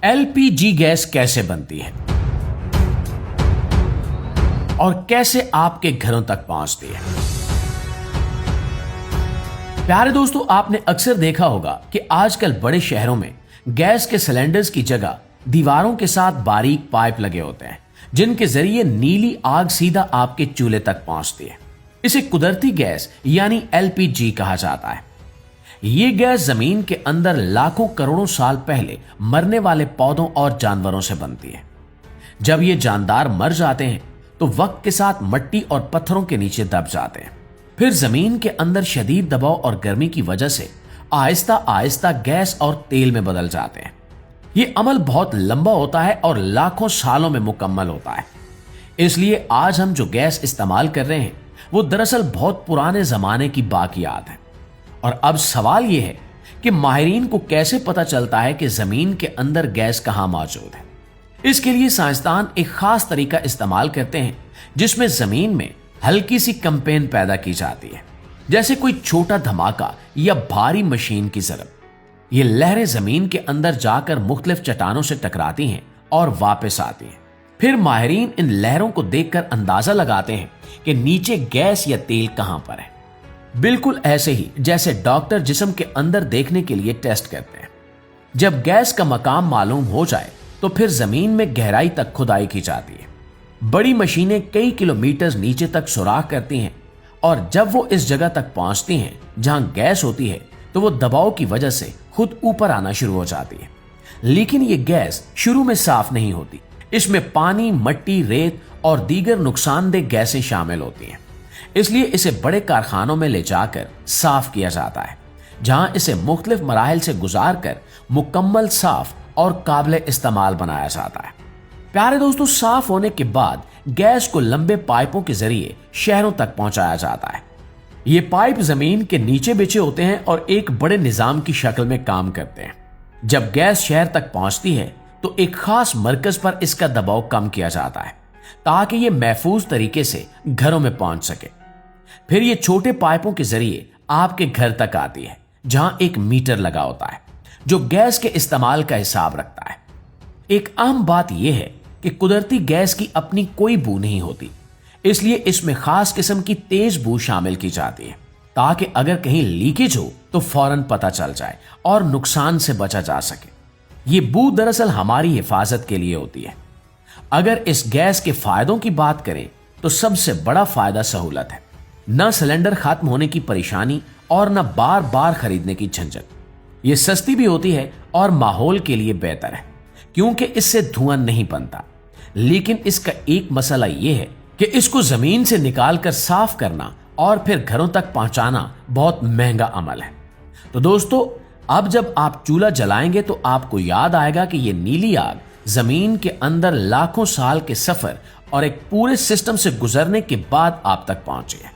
LPG gas कैसे बनती है और कैसे आपके घरों तक पहुंचती है। प्यारे दोस्तों, आपने अक्सर देखा होगा कि आजकल बड़े शहरों में गैस के सिलेंडर्स की जगह दीवारों के साथ बारीक पाइप लगे होते हैं, जिनके जरिए नीली आग सीधा आपके चूल्हे तक पहुंचती है। इसे कुदरती गैस यानी एलपीजी कहा जाता है। ये गैस जमीन के अंदर लाखों करोड़ों साल पहले मरने वाले पौधों और जानवरों से बनती है। जब ये जानदार मर जाते हैं तो वक्त के साथ मिट्टी और पत्थरों के नीचे दब जाते हैं। फिर जमीन के अंदर शदीद दबाव और गर्मी की वजह से आहिस्ता आहिस्ता गैस और तेल में बदल जाते हैं। ये अमल बहुत लंबा होता है और लाखों सालों में मुकम्मल होता है। इसलिए आज हम जो गैस इस्तेमाल कर रहे हैं वो दरअसल बहुत पुराने जमाने की बाकियात है। और अब सवाल यह है कि माहिरीन को कैसे पता चलता है कि जमीन के अंदर गैस कहां मौजूद है। इसके लिए साइंसदान एक खास तरीका इस्तेमाल करते हैं जिसमें जमीन में हल्की सी कंपेन पैदा की जाती है, जैसे कोई छोटा धमाका या भारी मशीन की जरब। ये लहरें जमीन के अंदर जाकर मुख्तलिफ चट्टानों से टकराती हैं और वापस आती हैं। फिर माहिरीन इन लहरों को देखकर अंदाजा लगाते हैं कि नीचे गैस या तेल कहां पर है। बिल्कुल ऐसे ही जैसे डॉक्टर जिस्म के अंदर देखने के लिए टेस्ट करते हैं। जब गैस का मकाम मालूम हो जाए तो फिर जमीन में गहराई तक खुदाई की जाती है। बड़ी मशीनें कई किलोमीटर नीचे तक सुराख करती हैं और जब वो इस जगह तक पहुंचती हैं जहां गैस होती है तो वो दबाव की वजह से खुद ऊपर आना शुरू हो जाती है। लेकिन ये गैस शुरू में साफ नहीं होती। इसमें पानी, मिट्टी, रेत और दीगर नुकसानदेह गैसें शामिल होती हैं। इसलिए इसे बड़े कारखानों में ले जाकर साफ किया जाता है, जहां इसे मुख्तलिफ मराहिल से गुजार कर मुकम्मल साफ और काबिल इस्तेमाल बनाया जाता है। प्यारे दोस्तों, साफ होने के बाद गैस को लंबे पाइपों के जरिए शहरों तक पहुंचाया जाता है। ये पाइप जमीन के नीचे बिछे होते हैं और एक बड़े निजाम की शक्ल में काम करते हैं। जब गैस शहर तक पहुंचती है तो एक खास मरकज पर इसका दबाव कम किया जाता है ताकि ये महफूज तरीके से घरों में पहुंच सके। फिर ये छोटे पाइपों के जरिए आपके घर तक आती है, जहां एक मीटर लगा होता है जो गैस के इस्तेमाल का हिसाब रखता है। एक अहम बात यह है कि कुदरती गैस की अपनी कोई बू नहीं होती, इसलिए इसमें खास किस्म की तेज बू शामिल की जाती है ताकि अगर कहीं लीकेज हो तो फौरन पता चल जाए और नुकसान से बचा जा सके। ये बू दरअसल हमारी हिफाजत के लिए होती है। अगर इस गैस के फायदों की बात करें तो सबसे बड़ा फायदा सहूलत है। न सिलेंडर खत्म होने की परेशानी और न बार बार खरीदने की झंझट। ये सस्ती भी होती है और माहौल के लिए बेहतर है क्योंकि इससे धुआं नहीं बनता। लेकिन इसका एक मसला यह है कि इसको जमीन से निकालकर साफ करना और फिर घरों तक पहुंचाना बहुत महंगा अमल है। तो दोस्तों, अब जब आप चूल्हा जलाएंगे तो आपको याद आएगा कि यह नीली आग जमीन के अंदर लाखों साल के सफर और एक पूरे सिस्टम से गुजरने के बाद आप तक पहुंची है।